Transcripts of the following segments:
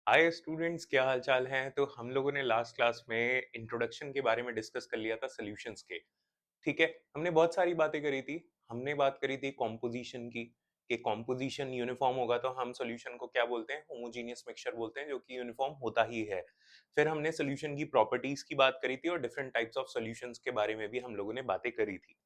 Hi students, क्या हाल चाल हैं। तो हम लोगों ने लास्ट क्लास में इंट्रोडक्शन के बारे में डिस्कस कर लिया था सॉल्यूशंस के। ठीक है, हमने बहुत सारी बातें करी थी। हमने बात करी थी कॉम्पोजिशन की, कि कॉम्पोजिशन यूनिफॉर्म होगा तो हम सॉल्यूशन को क्या बोलते हैं, होमोजेनियस मिक्सचर बोलते हैं, जो कि यूनिफॉर्म होता ही है। फिर हमने सॉल्यूशन की प्रॉपर्टीज की बात करी थी और डिफरेंट टाइप्स ऑफ सॉल्यूशंस के बारे में भी हम लोगों ने बातें करी थी।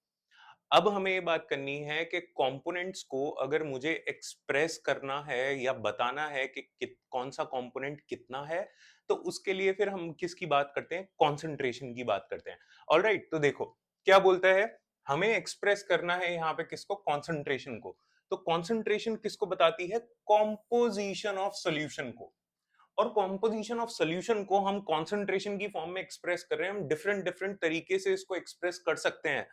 अब हमें ये बात करनी है कि कंपोनेंट्स को अगर मुझे एक्सप्रेस करना है या बताना है कि कौन सा कंपोनेंट कितना है, तो उसके लिए फिर हम किसकी बात करते हैं, कंसंट्रेशन की बात करते हैं। ऑलराइट, तो देखो क्या बोलता है, हमें एक्सप्रेस करना है यहाँ पे किसको, कंसंट्रेशन को। तो कंसंट्रेशन किसको बताती है, कॉम्पोजिशन ऑफ सॉल्यूशन को। और कॉम्पोजिशन ऑफ सॉल्यूशन को हम कंसंट्रेशन की फॉर्म में एक्सप्रेस कर रहे हैं। हम डिफरेंट डिफरेंट तरीके से इसको एक्सप्रेस कर सकते हैं।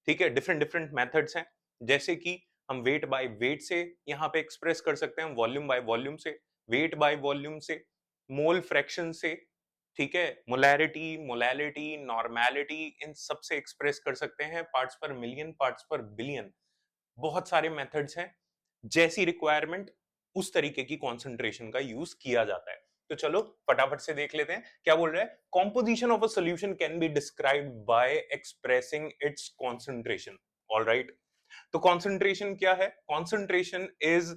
ठीक है, डिफरेंट डिफरेंट मेथड्स हैं। जैसे कि हम वेट बाय वेट से यहाँ पे एक्सप्रेस कर सकते हैं, वॉल्यूम बाय वॉल्यूम से, वेट बाय वॉल्यूम से, मोल फ्रैक्शन से, ठीक है, मोलैरिटी, मोलैलिटी, नॉर्मेलिटी, इन सब से एक्सप्रेस कर सकते हैं, पार्ट्स पर मिलियन, पार्ट्स पर बिलियन। बहुत सारे मेथड्स हैं। जैसी रिक्वायरमेंट उस तरीके की कंसंट्रेशन का यूज किया जाता है। तो चलो फटाफट से देख लेते हैं क्या बोल रहा है। Composition of a solution can be described bye expressing it's concentration. Alright, तो कंसंट्रेशन क्या है, concentration is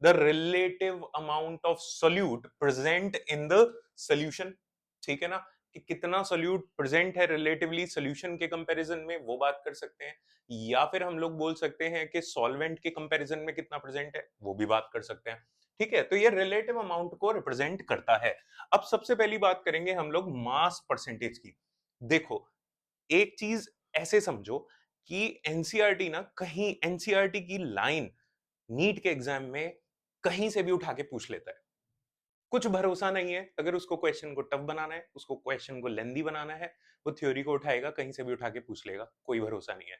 the relative amount of solute present in the solution. ठीक है ना, कि कितना सोल्यूट प्रेजेंट है रिलेटिवली सॉल्यूशन के कंपैरिजन में, वो बात कर सकते हैं। या फिर हम लोग बोल सकते हैं कि सॉल्वेंट के कंपैरिजन में कितना प्रेजेंट है, वो भी बात कर सकते हैं। ठीक है, तो ये रिलेटिव अमाउंट को रिप्रेजेंट करता है। अब सबसे पहली बात करेंगे हम लोग मास परसेंटेज की। देखो, एक चीज ऐसे समझो कि एनसीईआरटी ना, कहीं एनसीईआरटी की लाइन नीट के एग्जाम में कहीं से भी उठा के पूछ लेता है। कुछ भरोसा नहीं है, अगर उसको क्वेश्चन को टफ बनाना है, उसको क्वेश्चन को लेंदी बनाना है, वो थ्योरी को उठाएगा, कहीं से भी उठा के पूछ लेगा, कोई भरोसा नहीं है।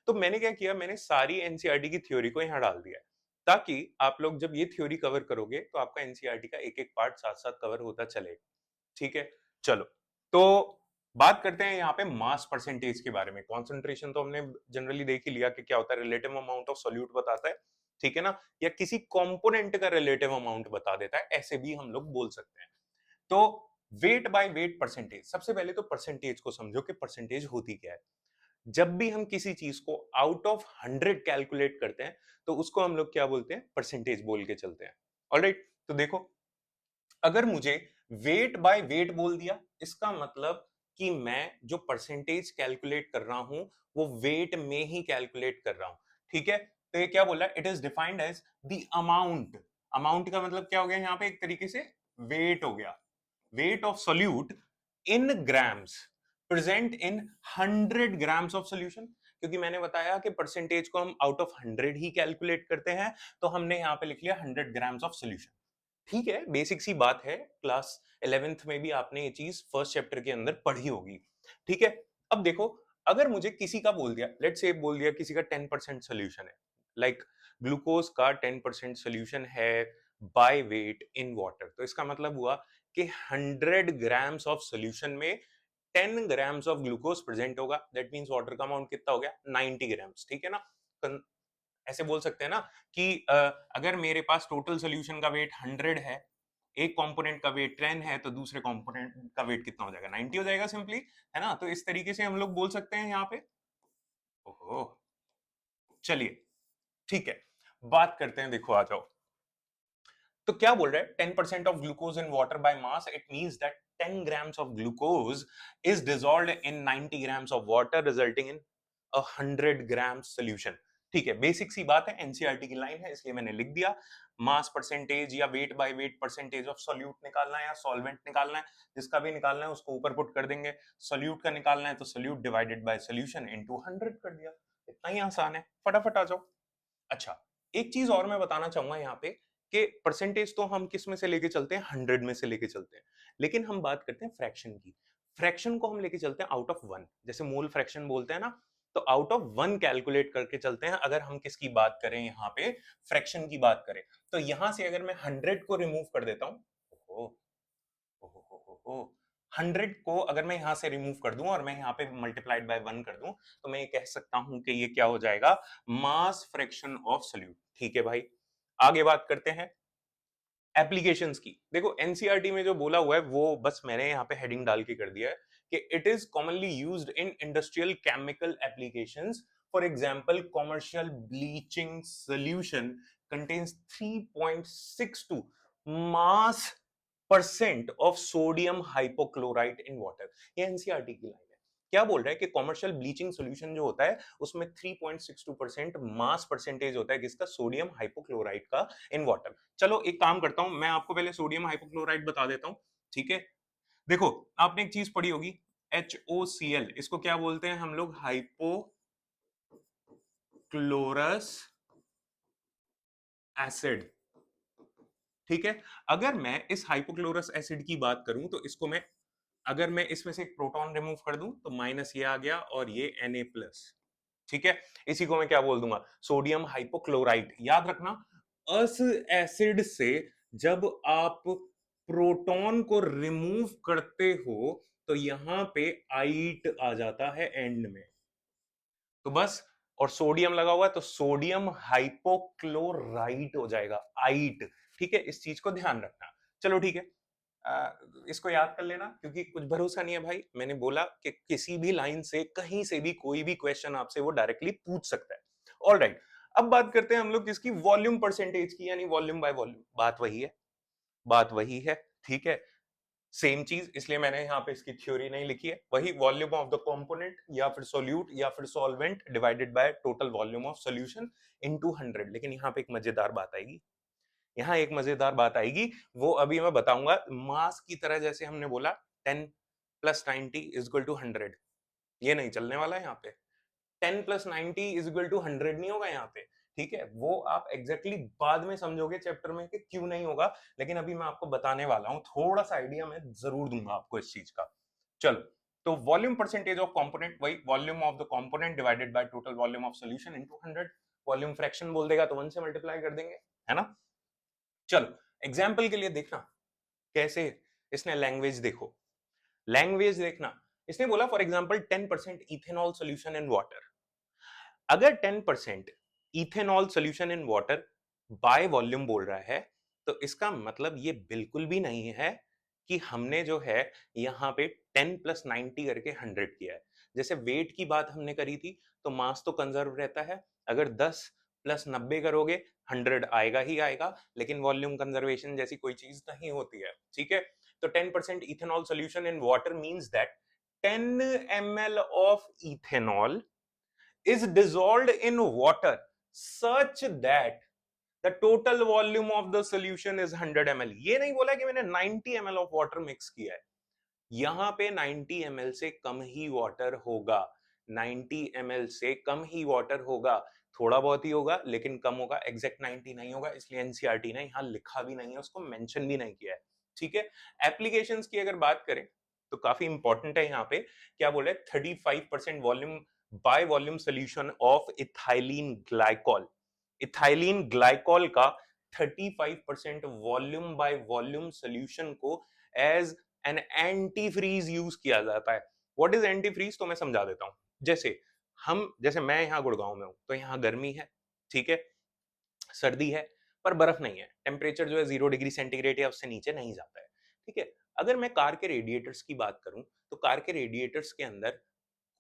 तो मैंने क्या किया, मैंने सारी एनसीईआरटी की थ्योरी को यहां डाल दिया है, ताकि आप लोग जब ये थ्योरी कवर करोगे तो आपका एनसीईआरटी का एक एक पार्ट साथ साथ कवर होता चलेगा। ठीक है, चलो, तो बात करते हैं यहाँ पे मास परसेंटेज के बारे में। कॉन्सेंट्रेशन तो हमने जनरली देख ही लिया कि क्या होता है, रिलेटिव अमाउंट ऑफ सोल्यूट बताता है। ठीक है ना, या किसी कंपोनेंट का रिलेटिव अमाउंट बता देता है, ऐसे भी हम लोग बोल सकते हैं। तो वेट बाय वेट परसेंटेज, सबसे पहले तो परसेंटेज को समझो कि परसेंटेज होती क्या है। जब भी हम किसी चीज को आउट ऑफ 100 कैलकुलेट करते हैं, तो उसको हम लोग क्या बोलते हैं, परसेंटेज बोल के चलते हैं। ऑलराइट, तो देखो, अगर मुझे वेट बाय वेट बोल दिया, इसका मतलब कि मैं जो परसेंटेज कैलकुलेट कर रहा हूं वो वेट में ही कैलकुलेट कर रहा हूं। ठीक है, तो ये क्या बोला, it is defined as the amount. Amount का मतलब क्या हो गया यहां पे, एक तरीके से वेट हो गया, weight of solute in grams present in 100 grams of solution. क्योंकि मैंने बताया कि परसेंटेज को हम आउट ऑफ 100 ही कैलकुलेट करते हैं, तो हमने यहां पे लिख लिया 100 ग्राम्स ऑफ सोल्यूशन। ठीक है, बेसिक सी बात है, क्लास 11th में भी आपने ये चीज फर्स्ट चैप्टर के अंदर पढ़ी होगी। ठीक है, अब देखो, अगर मुझे किसी का बोल दिया, लेट्स से बोल दिया किसी का 10% सोल्यूशन है, लाइक ग्लूकोज का 10% सोल्यूशन है बाय वेट इन वाटर, तो इसका मतलब हुआ कि 100 ग्राम्स ऑफ सोल्यूशन में 10 ग्राम्स ऑफ ग्लूकोज प्रेजेंट होगा। दैट मींस वाटर का अमाउंट कितना हो गया, 90 ग्राम्स। ठीक है ना, ऐसे बोल सकते हैं ना कि अगर मेरे पास टोटल सोल्यूशन का वेट 100 है, एक कंपोनेंट का वेट 10 है, तो दूसरे कंपोनेंट का वेट कितना हो जाएगा, 90 हो जाएगा सिंपली, है ना। तो इस तरीके से हम लोग बोल सकते हैं यहाँ पे। ओहो, चलिए, ठीक है, बात करते हैं, देखो आ जाओ। तो क्या बोल रहा है, 10% of glucose in water by mass, it means that 10 grams of glucose is dissolved in 90 grams of water, resulting in 100 grams solution. ठीक है, बेसिक सी बात है, एनसीईआरटी की लाइन है, इसलिए मैंने लिख दिया। मास परसेंटेज या weight by weight percentage of solute निकालना है या सॉल्वेंट निकालना है, जिसका भी निकालना है उसको ऊपर पुट कर देंगे। सोल्यूट का निकालना है तो solute divided by solution into 100 कर दिया। इतना ही आसान है, फटाफट आ जाओ। अच्छा, एक चीज और मैं बताना चाहूंगा यहाँ पे, कि परसेंटेज तो हम किस में से लेके चलते हैं, 100 में से लेके चलते हैं, लेकिन हम बात करते हैं फ्रैक्शन की। फ्रैक्शन को हम लेके चलते हैं आउट ऑफ 1, जैसे मोल फ्रैक्शन बोलते हैं ना, तो आउट ऑफ 1 कैलकुलेट करके चलते हैं। अगर हम किसकी बात करें, यहाँ पे फ्रैक्शन की बात करें, तो यहां से अगर मैं 100 को रिमूव कर देता हूं, 100 को अगर मैं यहां से रिमूव कर दूं और मैं यहां पे मल्टीप्लाइड बाय 1 कर दूं, तो मैं ये कह सकता हूं कि ये क्या हो जाएगा, मास फ्रैक्शन ऑफ सोल्यूट। ठीक है भाई, आगे बात करते हैं। एप्लीकेशंस की देखो, एनसीईआरटी में जो बोला हुआ है वो बस मैंने यहाँ पे हेडिंग डाल के कर दिया है कि it is commonly used in industrial chemical applications, for example commercial bleaching solution contains 3.62 mass percent of sodium hypochlorite in water. ये एनसीईआरटी की लाइन है। क्या बोल रहा है कि कमर्शियल ब्लीचिंग सॉल्यूशन जो होता है उसमें 3.62% मास परसेंटेज होता है किसका, सोडियम हाइपोक्लोराइट का इन वाटर। चलो एक काम करता हूं, मैं आपको पहले सोडियम हाइपोक्लोराइट बता देता हूं, ठीक है। देखो, आपने एक चीज पढ़ी होगी HOCl, इसको क्या बोलते हैं हम लोग, हाइपोक्लोरस एसिड, ठीक है। अगर मैं इस हाइपोक्लोरस एसिड की बात करूं तो इसको मैं, अगर मैं इसमें से एक प्रोटॉन रिमूव कर दूं तो माइनस ये आ गया और ये Na+, ठीक है। इसी को मैं क्या बोल दूंगा, सोडियम हाइपोक्लोराइट। याद रखना, अस एसिड से जब आप प्रोटॉन को रिमूव करते हो तो यहां पे आइट आ जाता है एंड में, तो बस, और सोडियम लगा हुआ है तो सोडियम हाइपोक्लोराइट हो जाएगा, आइट, ठीक है। इस चीज को ध्यान रखना। चलो ठीक है, इसको याद कर लेना क्योंकि कुछ भरोसा नहीं है भाई। मैंने बोला कि किसी भी लाइन से कहीं से भी कोई भी क्वेश्चन आपसे वो डायरेक्टली पूछ सकता है। ऑल राइट, अब बात करते हैं हम लोग किसकी, वॉल्यूम परसेंटेज की, यानी वॉल्यूम बाय वॉल्यूम। बात वही है, बात वही है, ठीक है। सेम चीज, इसलिए मैंने यहाँ पे इसकी थ्योरी नहीं लिखी है, वही वॉल्यूम ऑफ द कंपोनेंट या फिर सोल्यूट या फिर solvent divided by total volume of solution into 100। लेकिन यहाँ पे एक मजेदार बात आएगी, यहाँ एक मजेदार बात आएगी, वो अभी मैं बताऊंगा। मास की तरह जैसे हमने बोला 10 प्लस 90 इज इक्वल टू 100, ये नहीं चलने वाला है यहाँ पे। 10 प्लस 90 इज इक्वल टू 100 नहीं होगा यहाँ पे, ठीक है। वो आप एग्जैक्टली बाद में समझोगे चैप्टर में कि क्यों नहीं होगा, लेकिन अभी मैं आपको बताने वाला हूं, थोड़ा सा आइडिया मैं जरूर दूंगा आपको इस चीज का। चलो, तो वॉल्यूम परसेंटेज ऑफ कंपोनेंट, वही volume of the component divided by total volume of solution into 100। Volume fraction बोल देगा तो 1 से मल्टीप्लाई कर देंगे, है ना। चलो एग्जाम्पल के लिए देखना कैसे इसने लैंग्वेज, देखो लैंग्वेज देखना। इसने बोला for example 10% ethanol solution in water. अगर 10% ethanol solution in water by volume बोल रहा है तो इसका मतलब ये बिल्कुल भी नहीं है कि हमने जो है यहाँ पे 10 प्लस 90 करके 100 किया है। जैसे वेट की बात हमने करी थी तो मास तो कंजर्व रहता है, अगर 10 प्लस 90 करोगे 100 आएगा ही आएगा, लेकिन वॉल्यूम कंजर्वेशन जैसी कोई चीज नहीं होती है, ठीक है। तो 10% ethanol solution in water means that 10 ml of ethanol is dissolved in water such that the total volume of the solution is 100 ml। ये नहीं बोला कि मैंने 90 ml ऑफ वाटर मिक्स किया है, यहां पे 90 ml से कम ही वाटर होगा, 90 ml से कम ही वाटर होगा। थोड़ा बहुत ही होगा लेकिन कम होगा, एग्जैक्ट 90 नहीं होगा, इसलिए एनसीईआरटी ने यहां लिखा भी नहीं है, उसको मेंशन भी नहीं किया है, ठीक है। एप्लीकेशंस की अगर बात करें तो काफी इंपॉर्टेंट है यहाँ पे, क्या बोले, 35% volume by volume solution of ethylene glycol. Ethylene glycol का 35% वॉल्यूम बाय वॉल्यूम सोल्यूशन को as an anti freeze use किया जाता है। व्हाट इज एंटी फ्रीज, तो मैं समझा देता हूं। जैसे मैं यहाँ गुड़गांव में हूं तो यहाँ गर्मी है, ठीक है, सर्दी है, पर बर्फ नहीं है, टेम्परेचर जो है 0 डिग्री सेंटीग्रेड या उससे नीचे नहीं जाता है, ठीक है। अगर मैं कार के रेडिएटर्स की बात करूं तो कार के रेडिएटर्स के अंदर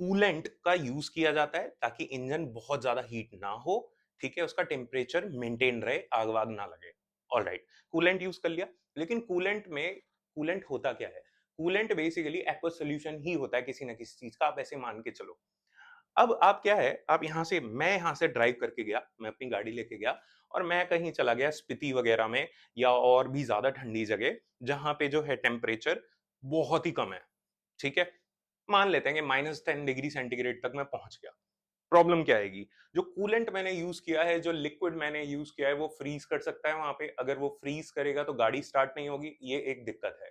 कूलेंट का यूज किया जाता है ताकि इंजन बहुत ज्यादा हीट ना हो, ठीक है, उसका टेम्परेचर मेंटेन रहे, आग वाग ना लगे। ऑल राइट, कूलेंट यूज कर लिया, लेकिन कूलेंट होता क्या है, कूलेंट बेसिकली एक्वस सोल्यूशन ही होता है किसी ना किसी चीज का, आप ऐसे मान के चलो। अब आप क्या है, आप मैं यहां से ड्राइव करके गया, मैं अपनी गाड़ी लेके गया और मैं कहीं चला गया स्पीति वगैरह में या और भी ज्यादा ठंडी जगह जहां पे जो है टेम्परेचर बहुत ही कम है, ठीक है। मान लेते हैं कि -10 डिग्री सेंटीग्रेड तक मैं पहुंच गया। प्रॉब्लम क्या आएगी, जो कूलेंट मैंने यूज किया है, जो लिक्विड मैंने यूज किया है, वो फ्रीज कर सकता है वहां पे। अगर वो फ्रीज करेगा तो गाड़ी स्टार्ट नहीं होगी, ये एक दिक्कत है।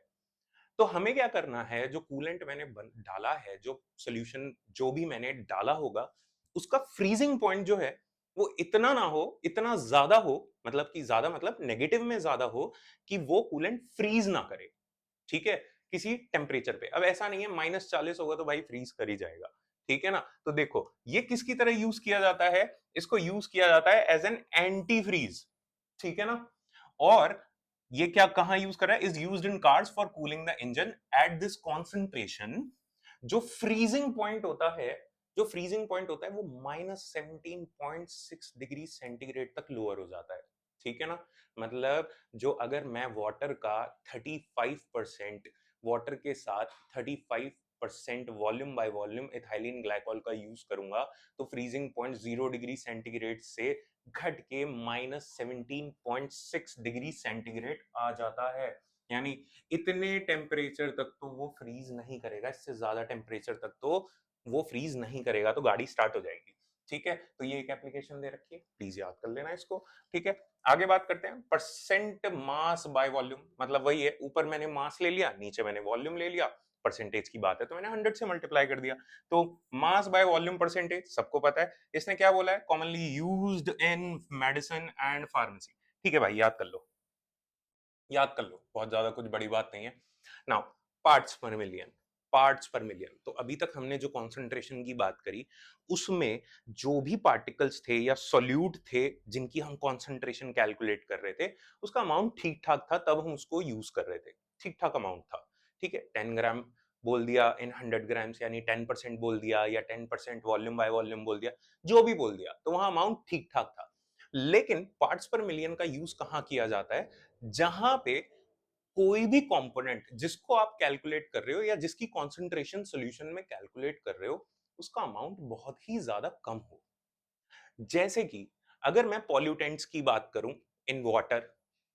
तो हमें क्या करना है, जो कूलेंट मैंने डाला है, जो सोल्यूशन जो भी मैंने डाला होगा, उसका फ्रीजिंग पॉइंट जो है वो इतना ना हो, इतना ज्यादा हो, मतलब कि ज्यादा मतलब नेगेटिव में ज्यादा हो कि वो कूलेंट फ्रीज ना करे, ठीक है, किसी टेम्परेचर पे। अब ऐसा नहीं है -40 होगा तो भाई फ्रीज कर ही जाएगा, ठीक है ना। तो देखो ये किसकी तरह यूज किया जाता है, इसको यूज किया जाता है एज एन एंटी फ्रीज, ठीक है ना। और ये क्या कहां यूज कर रहा है? Is used in cars for cooling the engine at this concentration. जो फ्रीजिंग पॉइंट होता है, जो फ्रीजिंग पॉइंट होता है वो -17.6 डिग्री सेंटीग्रेड तक लोअर हो जाता है। ठीक है ना? मतलब जो अगर मैं वाटर का 35% वाटर के साथ 35% volume by volume ethylene glycol का यूज करूंगा, तो फ्रीजिंग पॉइंट 0 डिग्री सेंटीग्रेड से घट के -17.6 डिग्री सेंटीग्रेड आ जाता है। यानी इतने टेम्परेचर तक तो वो फ्रीज नहीं करेगा, इससे ज्यादा टेम्परेचर तक तो वो फ्रीज नहीं करेगा, तो गाड़ी स्टार्ट हो जाएगी। ठीक है, तो ये एक एप्लीकेशन दे रखी है, प्लीज याद कर लेना इसको। ठीक है, आगे बात करते हैं परसेंट मास बाय वॉल्यूम। मतलब वही है, ऊपर मैंने मास ले लिया, नीचे मैंने वॉल्यूम ले लिया, परसेंटेज की बात है तो मैंने 100 से मल्टीप्लाई कर दिया। तो मास बाय वॉल्यूम परसेंटेज सबको पता है। इसने क्या बोला है? Commonly used in medicine and pharmacy. ठीक है भाई, याद कर लो, याद कर लो, बहुत ज्यादा कुछ बड़ी बात नहीं है। Now parts per million, parts per million. तो अभी तक हमने जो कॉन्सेंट्रेशन की बात करी, उसमें जो भी पार्टिकल्स थे या सॉल्यूट थे जिनकी हम कॉन्सेंट्रेशन कैलकुलेट कर रहे थे, उसका अमाउंट ठीक ठाक था, तब हम उसको यूज कर रहे थे, ठीक ठाक अमाउंट था। ठीक है, 10 ग्राम बोल दिया इन 100 ग्राम्स, यानी 10% बोल दिया, या 10% वॉल्यूम बाय वॉल्यूम बोल दिया, जो भी बोल दिया, तो वहां अमाउंट ठीक ठाक था। लेकिन पार्ट्स पर मिलियन का यूज कहां किया जाता है? जहां पे कोई भी कंपोनेंट जिसको आप कैलकुलेट कर रहे हो या जिसकी कंसंट्रेशन सॉल्यूशन में कैलकुलेट कर रहे हो, उसका अमाउंट बहुत ही ज्यादा कम हो। जैसे कि अगर मैं पॉल्यूटेंट्स की बात करूं इन वाटर,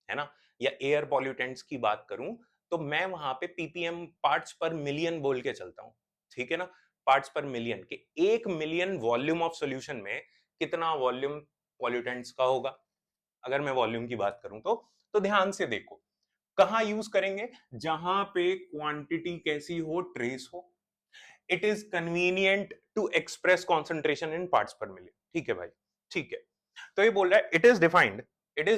है ना, या एयर पॉल्यूटेंट्स की बात करूं, तो मैं वहां पे पीपीएम, पार्ट्स पर मिलियन बोल के चलता हूं। ठीक है ना? पार्ट्स पर मिलियन के 1 मिलियन वॉल्यूम ऑफ सॉल्यूशन में कितना वॉल्यूम पॉल्यूटेंट्स का होगा? अगर मैं वॉल्यूम की बात करूं तो ध्यान से देखो, कहां यूज करेंगे? जहां पे क्वांटिटी कैसी हो? ट्रेस हो। It is convenient to express concentration in parts per million. ठीक है भाई, ठीक है। तो ये बोल रहा है it is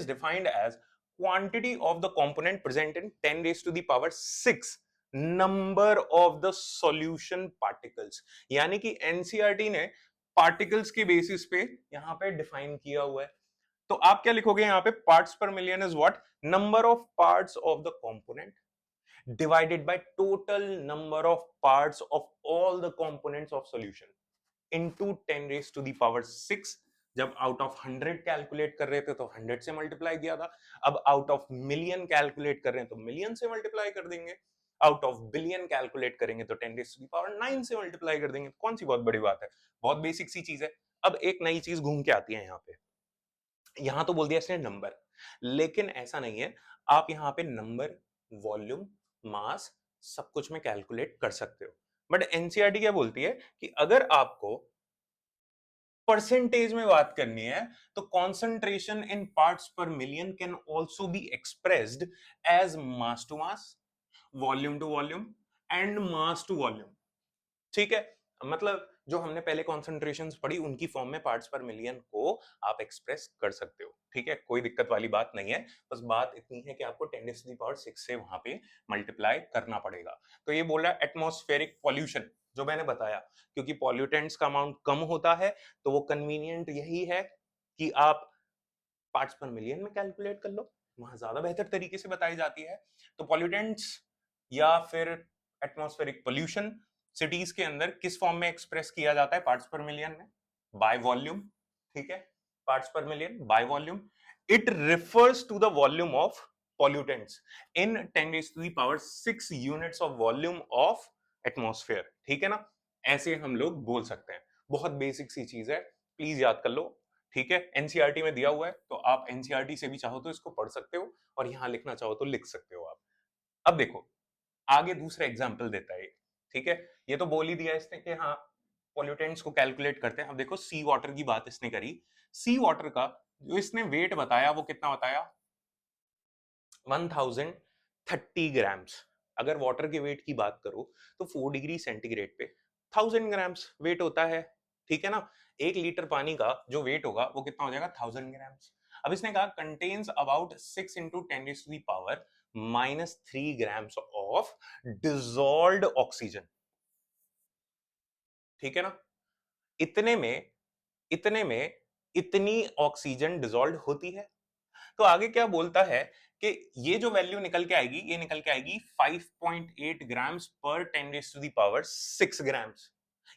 defined as quantity of the component present in 10 raise to the power 6 number of the solution particles. यानी कि एनसीईआरटी ने पार्टिकल्स के बेसिस पे यहां पे डिफाइन किया हुआ है। तो आप क्या लिखोगे यहां पे? Parts per million is what? Number of parts of the component divided by total number of parts of all the components of solution into 10 raised to the power 6। जब आउट ऑफ 100 कैलकुलेट कर रहे थे तो 100 से multiply किया था, अब out of million calculate कर रहे हैं तो मिलियन से मल्टीप्लाई कर देंगे, आउट ऑफ बिलियन कैलकुलेट करेंगे तो 10 रेज़ टू द पावर 9 से मल्टीप्लाई कर देंगे। कौन सी बहुत बड़ी बात है, बहुत बेसिक सी चीज है। अब एक नई चीज घूम के आती है यहाँ पे। यहां तो बोल दिया इसने नंबर, लेकिन ऐसा नहीं है। आप यहां पे नंबर, वॉल्यूम, मास सब कुछ में कैलकुलेट कर सकते हो। बट एनसीईआरटी क्या बोलती है कि अगर आपको परसेंटेज में बात करनी है, तो concentration in parts per million can also be expressed as mass to mass, volume to volume and mass to volume. ठीक है, मतलब जो हमने पहले कॉन्सेंट्रेशंस पढ़ी उनकी फॉर्म में पार्ट्स पर मिलियन को आप एक्सप्रेस कर सकते हो। ठीक है, कोई दिक्कत वाली बात नहीं है। बस बात इतनी है कि आपको 10 टू द पावर 6 से वहां पे मल्टीप्लाई करना पड़ेगा। तो ये बोल रहा है एटमॉस्फेरिक पॉल्यूशन, जो मैंने बताया, क्योंकि पॉल्यूटेंट्स का अमाउंट कम होता है, तो वो कन्वीनियंट यही है कि आप पार्ट्स पर मिलियन में कैलकुलेट कर लो, वहां ज्यादा बेहतर तरीके से बताई जाती है। तो पॉल्यूटेंट्स या फिर एटमॉस्फेरिक पोल्यूशन सिटीज के अंदर किस फॉर्म में एक्सप्रेस किया जाता है? पार्ट्स पर मिलियन में, बाय वॉल्यूम। ठीक है, parts per million by volume. It refers to the volume of pollutants in 10 raise to the power 6 units of volume of atmosphere. ठीक है ना? ऐसे हम लोग बोल सकते हैं। बहुत बेसिक सी चीज है, प्लीज याद कर लो। ठीक है, एनसीईआरटी में दिया हुआ है, तो आप एनसीईआरटी से भी चाहो तो इसको पढ़ सकते हो, और यहां लिखना चाहो तो लिख सकते हो आप। अब देखो, आगे दूसरा एग्जाम्पल देता है। ठीक है, ये तो बोल ही दिया इसने कि हाँ पॉल्यूटेंट्स को कैलकुलेट करते हैं। अब देखो, सी वाटर की बात इसने करी। सी वाटर का जो इसने वेट बताया वो कितना बताया? 1030 ग्राम्स। अगर वाटर के वेट की बात करो तो 4 डिग्री सेंटीग्रेड पे 1000 ग्राम्स वेट होता है। ठीक है ना? 1 लीटर पानी का जो वेट होगा वो कितना हो जाएगा? 1000 ग्राम्स। अब इसने कहा contains about 6 into 10 to the power -3 grams of dissolved oxygen. ठीक है ना? इतने में इतने में इतनी ऑक्सीजन डिजॉल्व होती है। तो आगे क्या बोलता है कि ये जो वैल्यू निकल के आएगी, ये निकल के आएगी 5.8 grams per 10 raise to the power 6 grams,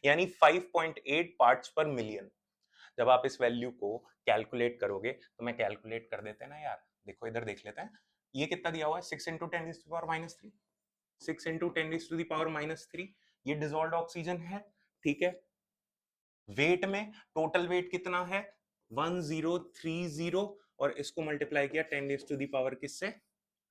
यानी 5.8 पार्ट्स पर मिलियन। जब आप इस वैल्यू को कैलकुलेट करोगे, तो मैं कैलकुलेट कर देते हैं ना यार, देखो इधर देख लेते हैं, ये कितना दिया हुआ है, 6 into 10 raise to the power minus 3, 6 into 10 raise to the power minus 3, ये डिसॉल्व्ड ऑक्सीजन है, ठीक है। वेट में टोटल वेट कितना है, 1030, और इसको मल्टीप्लाई किया 10 रेज़ टू द पावर किससे,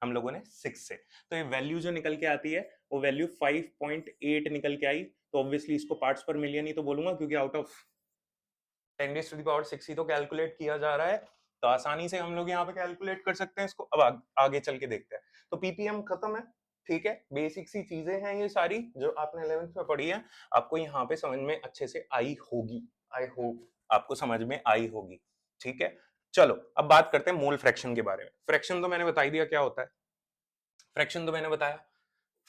हम लोगों ने 6 से। तो ये वैल्यू जो निकल के आती है वो वैल्यू 5.8 निकल के आई, तो ऑब्वियसली इसको पार्ट्स पर मिलियन ही तो बोलूंगा, क्योंकि out of 10 raise to the power 6 ही तो कैलकुलेट किया जा रहा है, तो आसानी से हम लोग यहाँ पे कैलकुलेट कर सकते हैं इसको। अब आगे चल के देखते हैं। तो पीपीएम खत्म है, ठीक है, बेसिक सी चीजें हैं ये सारी जो आपने 11th में पढ़ी है, आपको यहाँ पे समझ में अच्छे से आई होगी, आई होप आपको समझ में आई होगी, ठीक है। चलो अब बात करते हैं मोल फ्रैक्शन के बारे में। फ्रैक्शन तो मैंने बता ही दिया क्या होता है, फ्रैक्शन तो मैंने बताया,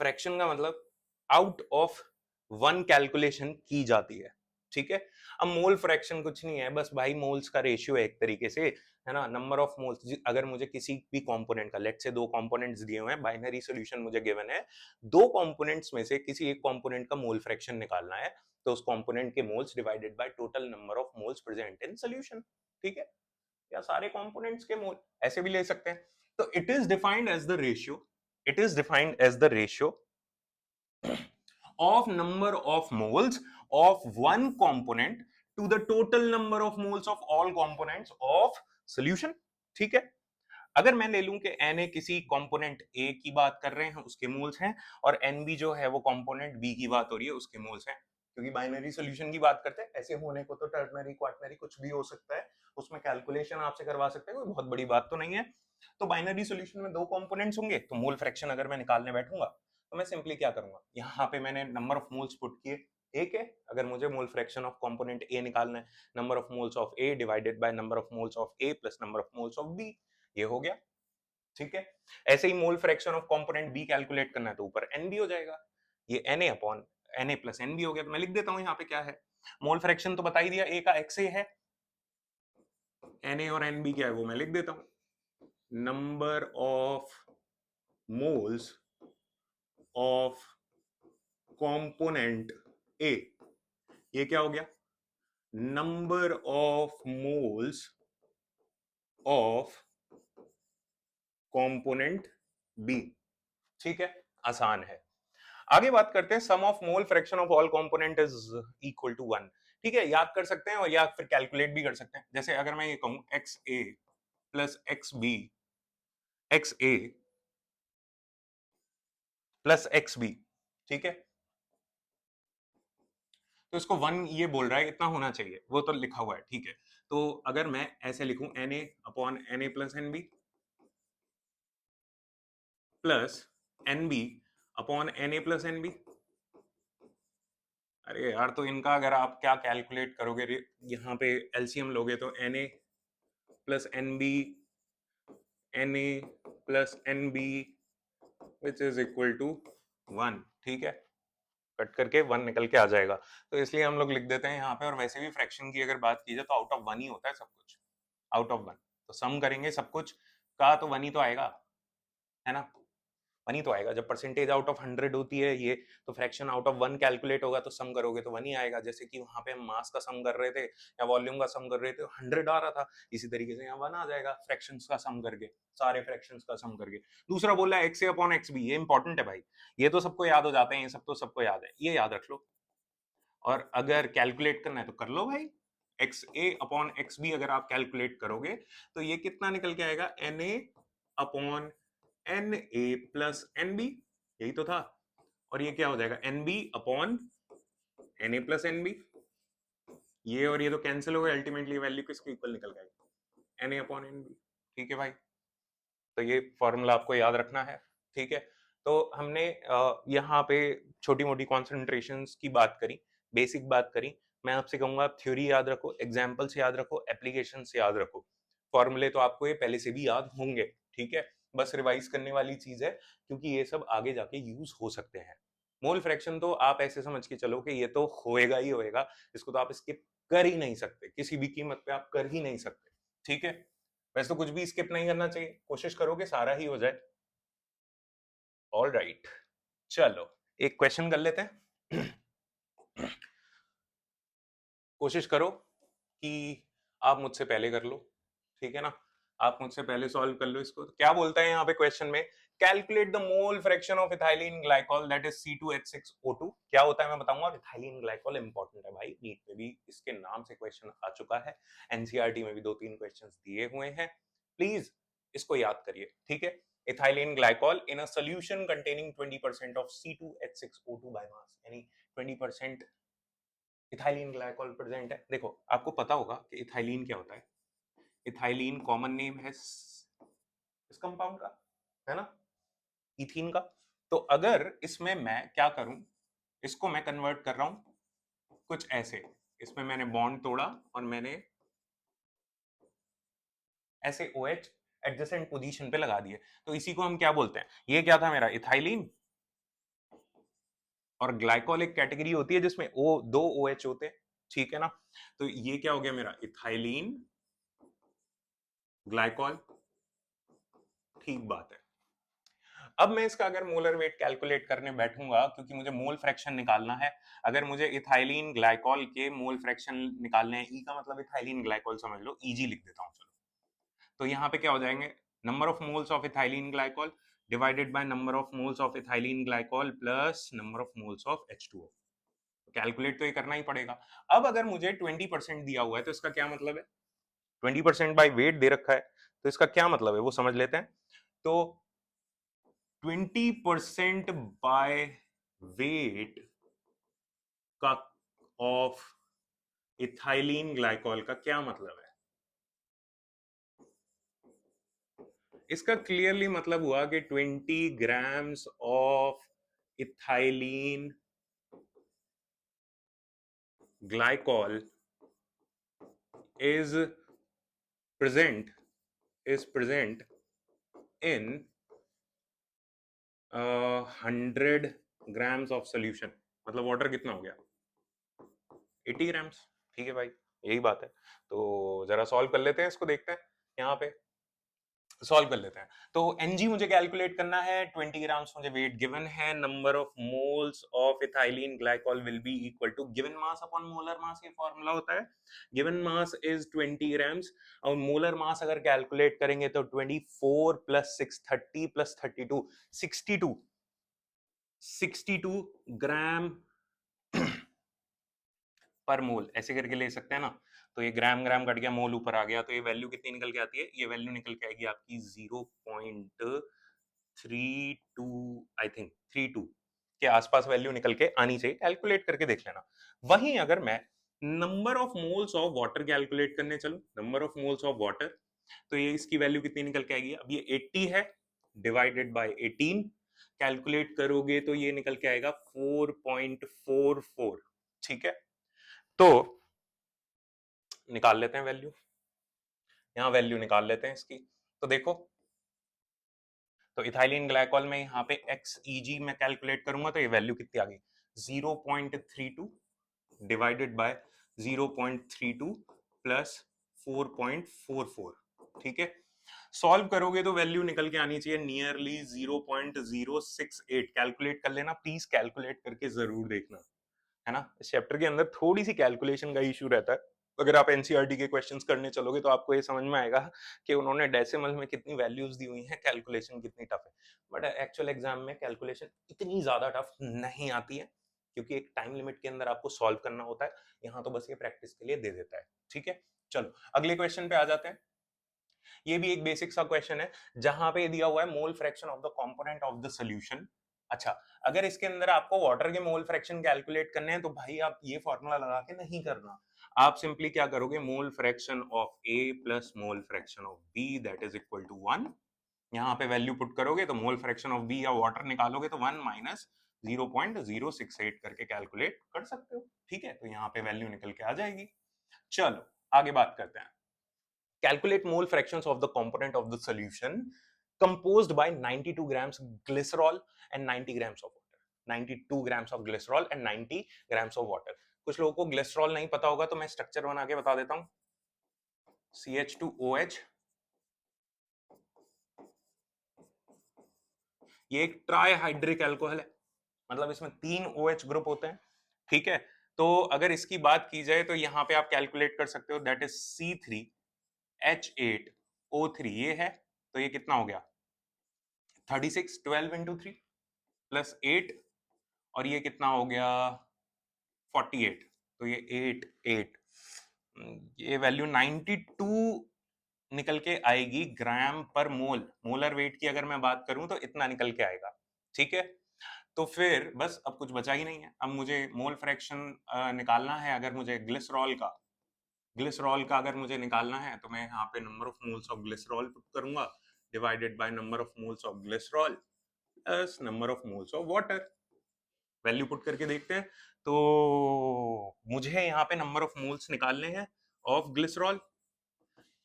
फ्रैक्शन का मतलब आउट ऑफ वन कैलकुलेशन की जाती है, ठीक है। अब मोल फ्रैक्शन कुछ नहीं है, बस भाई मोल्स का रेशियो है एक तरीके से, है ना, नंबर ऑफ मोल्स। अगर मुझे किसी भी कंपोनेंट का, लेट से दो कंपोनेंट्स दिए हुए हैं, बाइनरी सॉल्यूशन मुझे गिवन है, दो कंपोनेंट्स में से किसी एक कंपोनेंट का मोल फ्रैक्शन निकालना है, तो उस कंपोनेंट के moles divided by total number of moles present in solution, ठीक है, या सारे कंपोनेंट्स के मोल ऐसे भी ले सकते हैं। तो it is defined as the ratio, it is defined as the ratio of number of moles of one component to the total number of moles of all components of solution, ठीक है। अगर मैं ले लूं कि Na किसी component A की बात कर रहे हैं, उसके मोल्स हैं, और Nb जो है वो कंपोनेंट B की बात हो रही है, उसके मोल्स हैं, क्योंकि बाइनरी सॉल्यूशन की बात करते हैं, ऐसे होने को तो टर्नरी क्वाटरनरी कुछ भी हो सकता है, उसमें कैलकुलेशन आपसे करवा सकते हैं, कोई बहुत बड़ी बात तो नहीं है। तो बाइनरी सॉल्यूशन में दो कंपोनेंट्स होंगे, तो मोल फ्रैक्शन अगर मैं निकालने बैठूंगा, तो मैं सिंपली क्या करूंगा, यहाँ पे मैंने नंबर ऑफ मोल्स पुट किए, एक है, अगर मुझे mole fraction of component A निकालना है, number of moles of A divided by number of moles of A plus number of moles of B, ये हो गया, ठीक है। ऐसे ही mole fraction of component B calculate करना है, तो ऊपर एन बी हो जाएगा, ये N A upon N A plus N B हो गया। तो मैं लिख देता हूं यहाँ पे क्या है, मोल फ्रैक्शन तो बता ही दिया, ए का एक्स ए है, एन ए और एन बी क्या है वो मैं लिख देता हूं, number of moles of component A, ये क्या हो गया, number of moles of component B, ठीक है, आसान है। आगे बात करते हैं, sum of mole fraction of all component is equal to 1, ठीक है, याद कर सकते हैं और या फिर कैलकुलेट भी कर सकते हैं। जैसे अगर मैं ये कहूं एक्स ए प्लस एक्स बी, एक्स ए प्लस एक्स बी, ठीक है, तो इसको वन ये बोल रहा है इतना होना चाहिए, वो तो लिखा हुआ है, ठीक है। तो अगर मैं ऐसे लिखूं n A upon N A plus N B plus N B upon N A plus N B, अरे यार तो इनका अगर आप क्या कैलकुलेट करोगे, यहाँ पे एलसीएम लोगे तो n A plus N B, n A plus N B which is equal to 1, ठीक है, कट करके 1 निकल के आ जाएगा। तो इसलिए हम लोग लिख देते हैं यहाँ पे, और वैसे भी फ्रैक्शन की अगर बात की जाए तो आउट ऑफ 1 ही होता है सब कुछ, आउट ऑफ 1, तो सम करेंगे सब कुछ का तो 1 ही तो आएगा, है ना, 1 ही तो आएगा। जब परसेंटेज आउट ऑफ 100 होती है ये, तो फ्रैक्शन आउट ऑफ 1 कैलकुलेट होगा, तो सम करोगे तो 1 ही आएगा। जैसे कि वहां पे हम मास का सम कर रहे थे या वॉल्यूम का सम कर रहे थे, 100 आ रहा था, इसी तरीके से यहाँ 1 आ जाएगा फ्रैक्शंस का सम करके, सारे फ्रैक्शंस का सम करके। दूसरा बोला एक्स ए अपॉन एक्स बी, ये इंपॉर्टेंट है भाई, ये तो सबको याद हो जाते हैं, ये सब तो सबको याद है, ये याद रख लो। और अगर कैलकुलेट करना है तो कर लो भाई, एक्स ए अपॉन एक्स बी अगर आप कैलकुलेट करोगे तो ये कितना निकल के आएगा, n A upon N A plus N B, यही तो था, और ये क्या हो जाएगा, n B upon N A plus N B, ये और ये तो कैंसिल हो गए, अल्टीमेटली वैल्यू किसके इक्वल निकल गई, n A upon n B, ठीक है भाई। तो ये फॉर्मूला आपको याद रखना है, ठीक है। तो हमने यहाँ पे छोटी मोटी कॉन्सेंट्रेशंस की बात करी, बेसिक बात करी। मैं आपसे कहूंगा आप थ्योरी याद रखो, एग्जाम्पल्स याद रखो, एप्लीकेशन याद रखो, फॉर्मूले तो आपको ये पहले से भी याद होंगे, ठीक है, बस रिवाइज करने वाली चीज है, क्योंकि ये सब आगे जाके यूज हो सकते हैं। मोल फ्रैक्शन तो आप ऐसे समझ के चलो कि ये तो होएगा ही होएगा, इसको तो आप स्किप कर ही नहीं सकते, किसी भी कीमत पे आप कर ही नहीं सकते, ठीक है। वैसे तो कुछ भी स्किप नहीं करना चाहिए, कोशिश करो कि सारा ही हो जाए। ऑल राइट, चलो एक क्वेश्चन कर लेते हैं। कोशिश करो कि आप मुझसे पहले कर लो, ठीक है ना, आप मुझसे पहले सॉल्व कर लो इसको। तो क्या बोलता है यहाँ पे क्वेश्चन में, calculate the mole fraction of ethylene glycol that is C2H6O2। क्या होता है मैं बताऊंगा। और इथाइलिन ग्लाइकॉल इंपॉर्टेंट है भाई, नीट में भी इसके नाम से क्वेश्चन आ चुका है, एनसीईआरटी में भी 2-3 क्वेश्चंस दिए हुए हैं, प्लीज इसको याद करिए, ठीक है। Ethylene glycol in a solution containing 20% of C2H6O2 by mass, यानी 20% इथाइलिन ग्लाइकॉल प्रेजेंट है। देखो आपको पता होगा कि इथाइलिन क्या होता है। इथाइलिन कॉमन नेम है इस कंपाउंड का, है ना, इथीन का। तो अगर इसमें मैं क्या करूं, इसको मैं कन्वर्ट कर रहा हूं कुछ ऐसे, इसमें मैंने बॉन्ड तोड़ा और मैंने ऐसे OH एडजेसेंट पोजीशन पे लगा दिए, तो इसी को हम क्या बोलते हैं, ये क्या था मेरा इथाइलिन, और ग्लाइकॉल एक कैटेगरी होती है जिसमें दो OH होते हैं, ठीक है ना। तो ये क्या हो गया मेरा इथाइलिन ग्लाइकॉल, ठीक बात है। अब मैं इसका अगर मोलर वेट कैलकुलेट करने बैठूंगा, क्योंकि मुझे मोल फ्रैक्शन निकालना है, अगर मुझे इथाइलिन ग्लाइकॉल के मोल फ्रैक्शन निकालने हैं, ई का मतलब इथाइलिन ग्लाइकॉल समझ लो, ईजी लिख देता हूं चलो। तो यहाँ पे क्या हो जाएंगे, number of moles of ethylene glycol divided by number of moles of ethylene glycol plus number of moles of H2O। Calculate तो ये करना ही पड़ेगा। अब अगर मुझे 20% दिया हुआ है तो इसका क्या मतलब है, 20% बाय वेट दे रखा है, तो इसका क्या मतलब है वो समझ लेते हैं। तो 20% बाय वेट का ऑफ इथाइलिन ग्लाइकॉल का क्या मतलब है, इसका क्लियरली मतलब हुआ कि 20 grams of ethylene glycol is present in 100 grams of solution. मतलब वाटर कितना हो गया, 80 ग्राम्स। ठीक है भाई, यही बात है। तो जरा सॉल्व कर लेते हैं इसको, देखते हैं यहाँ पे सॉल्व कर लेते हैं। तो Ng मुझे कैलकुलेट करना है, 20 ग्राम्स मुझे वेट गिवन है, number of moles of ethylene glycol will be equal to given mass upon molar mass, ये फॉर्मूला होता है। गिवन मास इज 20 ग्राम्स, और मोलर मास अगर कैलकुलेट करेंगे तो 24 प्लस 6 30 प्लस 32 62 ग्राम पर मोल, ऐसे करके ले सकते हैं ना। तो ये ग्राम ग्राम कट गया, मोल ऊपर आ गया, तो ये वैल्यू कितनी निकल के आती है, ये वैल्यू निकल के आएगी आपकी 0.32, आई थिंक 32 के आसपास वैल्यू निकल के आनी चाहिए। कैलकुलेट करके देख लेना। वहीं अगर मैं number of moles of water calculate करने चलूं, number of moles of water, तो ये इसकी वैल्यू कितनी निकल के आएगी, अब ये 80 है डिवाइडेड बाय 18, कैलकुलेट करोगे तो ये निकल के आएगा 4.44। ठीक है, तो निकाल लेते हैं वैल्यू, यहां वैल्यू निकाल लेते हैं इसकी। तो देखो, तो इथाइलिन ग्लाइकॉल में यहाँ पे XEG मैं कैलकुलेट करूंगा तो ये वैल्यू कितनी आ गई, 0.32 डिवाइडेड बाय 0.32 प्लस 4.44। ठीक है, सॉल्व करोगे तो वैल्यू निकल के आनी चाहिए नियरली 0.068। कैलकुलेट कर लेना प्लीज, कैलकुलेट करके जरूर देखना, है ना। इस चैप्टर के अंदर थोड़ी सी कैलकुलेशन का इशू रहता है। अगर आप एनसीईआरटी के क्वेश्चंस करने चलोगे तो आपको ये समझ में आएगा कि उन्होंने डेसिमल में कितनी वैल्यूज दी हुई हैं, कैलकुलेशन कितनी टफ है। बट एक्चुअल एग्जाम में कैलकुलेशन इतनी ज्यादा टफ नहीं आती है, क्योंकि एक टाइम लिमिट के अंदर आपको सॉल्व करना होता है। यहाँ तो बस ये प्रैक्टिस के लिए दे देता है। ठीक है, चलो अगले क्वेश्चन पे आ जाते हैं। ये भी एक बेसिक सा क्वेश्चन है, जहां पे दिया हुआ है मोल fraction of the component of the solution. अच्छा, अगर इसके अंदर आपको वाटर के मोल फ्रैक्शन कैलकुलेट करने हैं तो भाई आप ये फॉर्मूला लगा के नहीं करना, आप सिंपली क्या करोगे, mole fraction of A plus mole fraction of B that is equal to 1। यहाँ पे वैल्यू पुट करोगे तो मोल फ्रैक्शन ऑफ B या वाटर निकालोगे तो 1 माइनस 0.068 करके कैलकुलेट कर सकते हो। ठीक है, तो यहाँ पे वैल्यू निकल के आ जाएगी। चलो आगे बात करते हैं। Calculate mole fractions of the component of the solution composed by 92 grams glycerol and 90 grams of water. 92 grams of glycerol and 90 grams of water. कुछ लोगों को ग्लिसरॉल नहीं पता होगा तो मैं स्ट्रक्चर बना के बता देता हूं। CH2OH ये एक ट्राइहाइड्रिक एल्कोहल है, मतलब इसमें 3 OH ग्रुप होते हैं, ठीक है। तो अगर इसकी बात की जाए तो यहाँ पे आप कैलकुलेट कर सकते हो, दैट इज C3H8O3 ये है। तो ये कितना हो गया 36, 12 इंटू 3 प्लस 8, और ये कितना हो गया 48। तो ये 8 8, ये वैल्यू 92 निकल के आएगी ग्राम पर मोल। मोलर वेट की अगर मैं बात करूं तो इतना निकल के आएगा, ठीक है। तो फिर बस अब कुछ बचा ही नहीं है, अब मुझे मोल फ्रैक्शन निकालना है। अगर मुझे ग्लिसरॉल का अगर मुझे निकालना है तो मैं यहाँ पे number of moles of glycerol put करूंगा divided by number of moles of glycerol plus number of moles of water. Value put करके देखते हैं। तो मुझे यहाँ पे नंबर ऑफ मोल्स निकालने हैं ऑफ ग्लिसरॉल।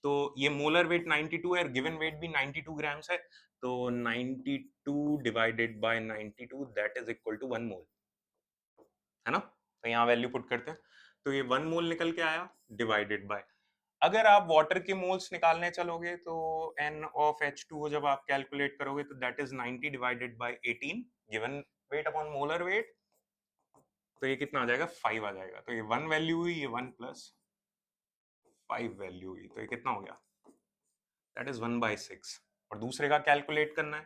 तो ये मोलर वेट 92 है, गिवन वेट भी 92 ग्राम्स है। तो 92 divided by 92 that is equal to 1 mole, है ना। तो यहाँ वैल्यू पुट करते हैं, तो ये 1 मोल निकल के आया डिवाइडेड बाय, अगर आप वाटर के मोल्स निकालने चलोगे तो N ऑफ H2 जब आप कैलकुलेट करोगे तो that is 90 divided by 18 given weight upon molar weight. तो ये कितना आ जाएगा 5 आ जाएगा। तो ये 1 वैल्यू हुई, ये 1 प्लस 5 वैल्यू हुई, तो ये कितना हो गया दैट इज 1/6। और दूसरे का कैलकुलेट करना है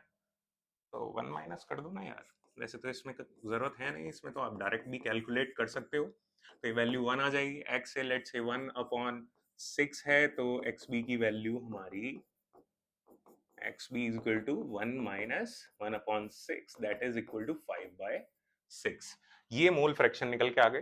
तो 1 माइनस कर दो ना यार, वैसे तो इसमें जरूरत है नहीं, इसमें तो आप डायरेक्ट भी कैलकुलेट कर सकते हो। तो ये वैल्यू 1 आ जाएगी, x से लेट्स से 1/6 है, तो xb की वैल्यू हमारी xb is equal to 1 minus 1/6 that is equal to 5/6। ये मोल फ्रैक्शन निकल के आ गए।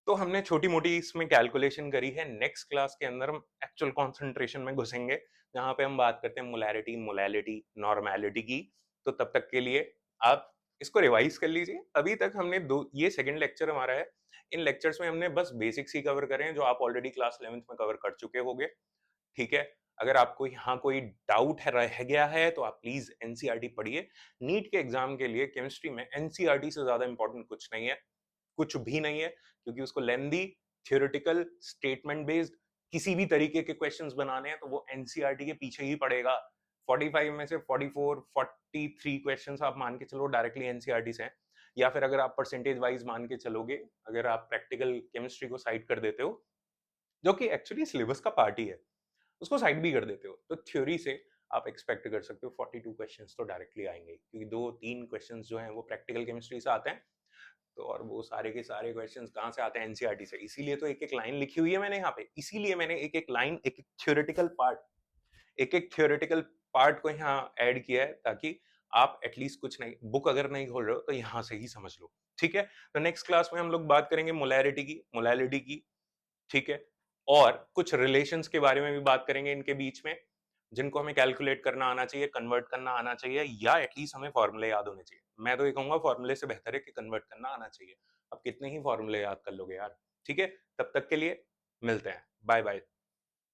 तो हमने छोटी मोटी इसमें कैलकुलेशन करी है। नेक्स्ट क्लास के अंदर हम एक्चुअल कॉन्सेंट्रेशन में घुसेंगे, जहां पे हम बात करते हैं मोलैरिटी, मोलैलिटी, नॉर्मेलिटी की। तो तब तक के लिए आप इसको रिवाइज कर लीजिए। अभी तक हमने ये सेकंड लेक्चर हमारा है, इन लेक्चर्स में हमने बस बेसिक्स ही कवर करे हैं, जो आप ऑलरेडी क्लास 11th में कवर कर चुके होंगे, ठीक है। अगर आपको यहाँ कोई डाउट है रह गया है तो आप प्लीज एनसीईआरटी पढ़िए। नीट के एग्जाम के लिए केमिस्ट्री में एनसीईआरटी से ज्यादा इंपॉर्टेंट कुछ नहीं है, कुछ भी नहीं है, क्योंकि उसको लेंदी थ्योरेटिकल स्टेटमेंट बेस्ड किसी भी तरीके के क्वेश्चंस बनाने हैं तो वो एनसीईआरटी के पीछे ही पड़ेगा। 45 में से 44 43 क्वेश्चंस आप मान के चलो डायरेक्टली एनसीईआरटी से हैं, या फिर अगर आप परसेंटेज वाइज मान के चलोगे, अगर आप प्रैक्टिकल केमिस्ट्री को साइड कर देते हो जो कि एक्चुअली सिलेबस का पार्ट ही है, उसको साइड भी कर देते हो, तो थ्योरी से आप एक्सपेक्ट कर सकते हो 42 क्वेश्चंस तो डायरेक्टली आएंगे, क्योंकि 2-3 क्वेश्चंस जो हैं वो प्रैक्टिकल केमिस्ट्री से आते हैं। तो और वो सारे के सारे क्वेश्चंस कहाँ से आते हैं एनसीईआरटी से। इसीलिए तो एक एक लाइन लिखी हुई है मैंने यहाँ पे, इसीलिए मैंने एक एक लाइन, एक एक थ्योरेटिकल पार्ट, एक एक थ्योरेटिकल पार्ट को यहाँ ऐड किया है, ताकि आप एटलीस्ट कुछ नहीं, बुक अगर नहीं खोल रहे हो तो यहाँ से ही समझ लो, ठीक है। तो नेक्स्ट क्लास में हम लोग बात करेंगे मोलैरिटी की, मोलैलिटी की, ठीक है। और कुछ रिलेशंस के बारे में भी बात करेंगे इनके बीच में, जिनको हमें कैलकुलेट करना आना चाहिए, कन्वर्ट करना आना चाहिए, या एटलीस्ट हमें फॉर्मूले याद होने चाहिए। मैं तो ये कहूंगा फॉर्मूले से बेहतर है कि कन्वर्ट करना आना चाहिए। अब कितने ही फॉर्मूले याद कर लोगे यार, ठीक है। तब तक के लिए मिलते हैं, बाय बाय।